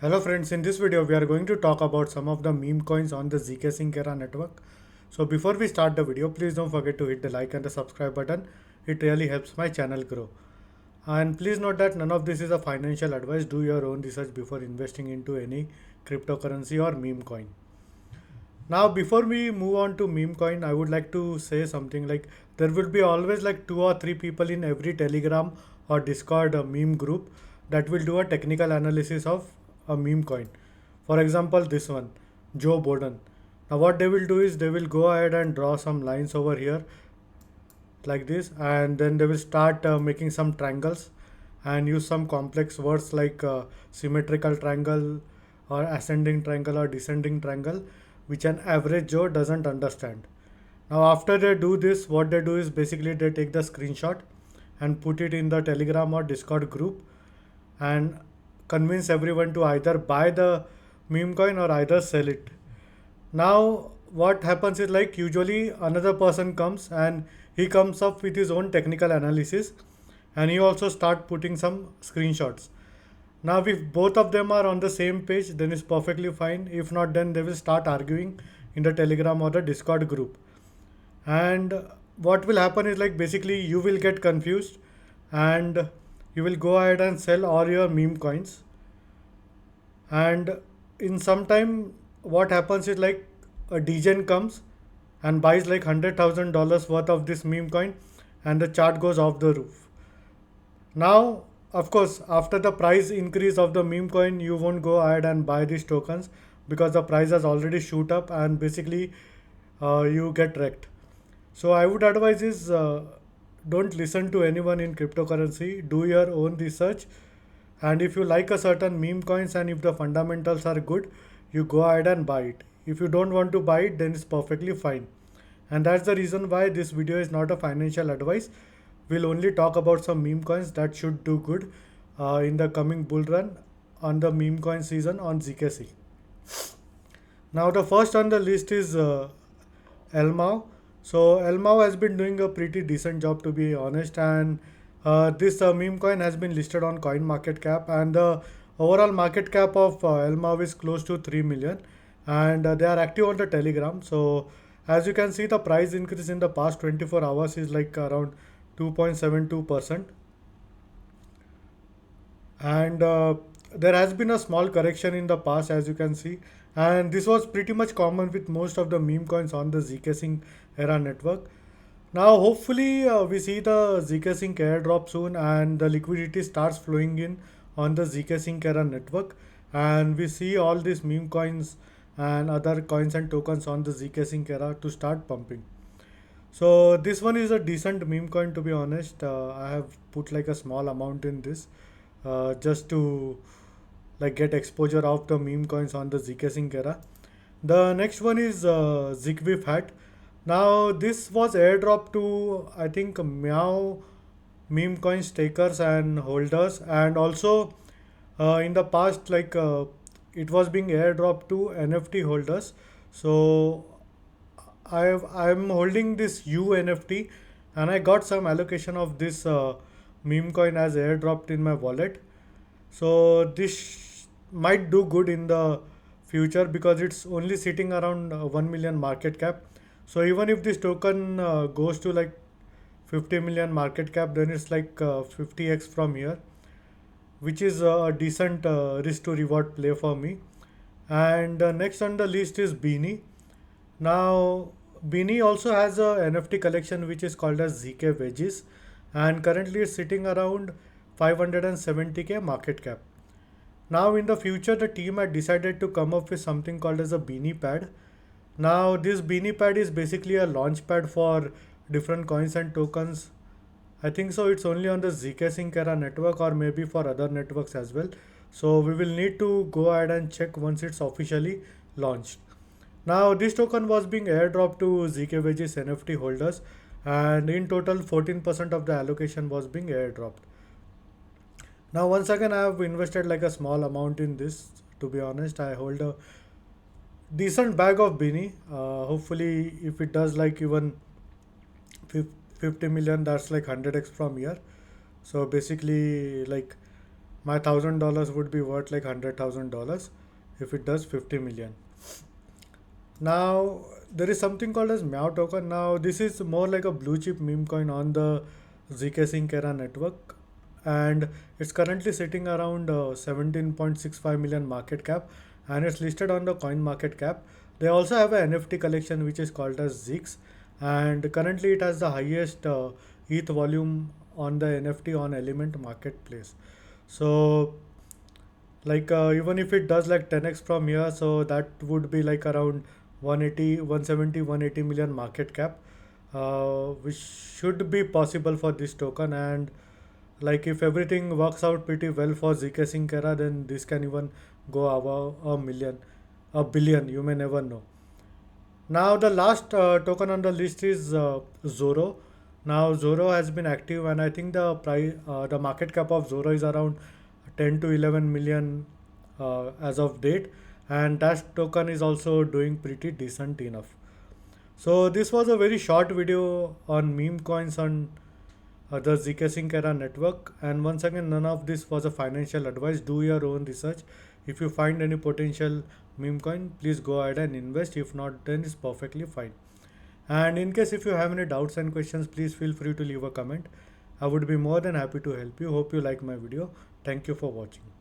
Hello friends, in this video we are going to talk about some of the meme coins on the Zksync era network. So before we start the video, please don't forget to hit the like and the subscribe button. It really helps my channel grow. And please note that none of this is a financial advice. Do your own research before investing into any cryptocurrency or meme coin. Now before we move on to meme coin, I would like to say something like there will be always like 2 or 3 people in every Telegram or Discord meme group that will do a technical analysis of a meme coin. For example, this one, Joe Biden. Now what they will do is they will go ahead and draw some lines over here like this, and then they will start making some triangles and use some complex words like symmetrical triangle or ascending triangle or descending triangle, which an average Joe doesn't understand. Now after they do this, what they do is basically they take the screenshot and put it in the Telegram or Discord group and convince everyone to either buy the meme coin or either sell it. Now what happens is like usually another person comes and he comes up with his own technical analysis, and he also start putting some screenshots. Now if both of them are on the same page, then it's perfectly fine. If not, then they will start arguing in the Telegram or the Discord group. And what will happen is like basically you will get confused and you will go ahead and sell all your meme coins. And in some time what happens is like a degen comes and buys like $100,000 worth of this meme coin, and the chart goes off the roof. Now of course after the price increase of the meme coin, you won't go ahead and buy these tokens because the price has already shoot up, and basically you get wrecked. So I would advise is don't listen to anyone in cryptocurrency. Do your own research, and if you like a certain meme coins and if the fundamentals are good, you go ahead and buy it. If you don't want to buy it, then it's perfectly fine. And that's the reason why this video is not a financial advice. We'll only talk about some meme coins that should do good in the coming bull run on the meme coin season on ZKC. Now the first on the list is Elmao. So Elmao has been doing a pretty decent job, to be honest, and this meme coin has been listed on Coin Market Cap, and the overall market cap of Elmao is close to 3 million, and they are active on the Telegram. So as you can see, the price increase in the past 24 hours is like around 2.72%, and there has been a small correction in the past, as you can see, and this was pretty much common with most of the meme coins on the Zksync era network. Now hopefully we see the Zksync airdrop soon and the liquidity starts flowing in on the Zksync era network, and we see all these meme coins and other coins and tokens on the Zksync era to start pumping. So this one is a decent meme coin, to be honest. I have put like a small amount in this just to like get exposure of the meme coins on the Zksync era. The next one is Zikwi. Now this was airdrop to I think Meow meme coin stakers and holders, and also in the past like it was being airdropped to NFT holders. So I'm holding this UNFT, and I got some allocation of this meme coin as airdropped in my wallet. So this might do good in the future because it's only sitting around 1 million market cap. So even if this token goes to like 50 million market cap, then it's like 50x from here, which is a decent risk to reward play for me. And next on the list is Beanie. Now Beanie also has a NFT collection which is called as ZK Veggies, and currently it's sitting around 570k market cap. Now in the future, the team had decided to come up with something called as a Beanie Pad. Now this Beanie Pad is basically a launch pad for different coins and tokens. I think so it's only on the Zksync era network or maybe for other networks as well. So we will need to go ahead and check once it's officially launched. Now this token was being airdropped to ZK Veggies NFT holders, and in total 14% of the allocation was being airdropped. Now once again I have invested like a small amount in this. To be honest, I hold a decent bag of Beanie. Hopefully if it does like even 50 million, that's like 100x from here. So basically like my $1,000 would be worth like $100,000 if it does 50 million. Now there is something called as Meow token. Now this is more like a blue chip meme coin on the Zksync era network, and it's currently sitting around 17.65 million market cap, and it's listed on the coin market cap. They also have an NFT collection which is called as Zix, and currently it has the highest ETH volume on the NFT on Element marketplace. So even if it does like 10x from here, so that would be like around 180 170 180 million market cap, which should be possible for this token. And like if everything works out pretty well for Zksync era, then this can even go above a billion, you may never know. Now the last token on the list is Zoro. Now Zoro has been active, and I think the market cap of Zoro is around 10 to 11 million as of date, and that token is also doing pretty decent enough. So this was a very short video on meme coins on the Zksync era network. And once again, none of this was a financial advice. Do your own research. If you find any potential meme coin, please go ahead and invest. If not, then it's perfectly fine. And in case if you have any doubts and questions, please feel free to leave a comment. I would be more than happy to help you. Hope you like my video. Thank you for watching.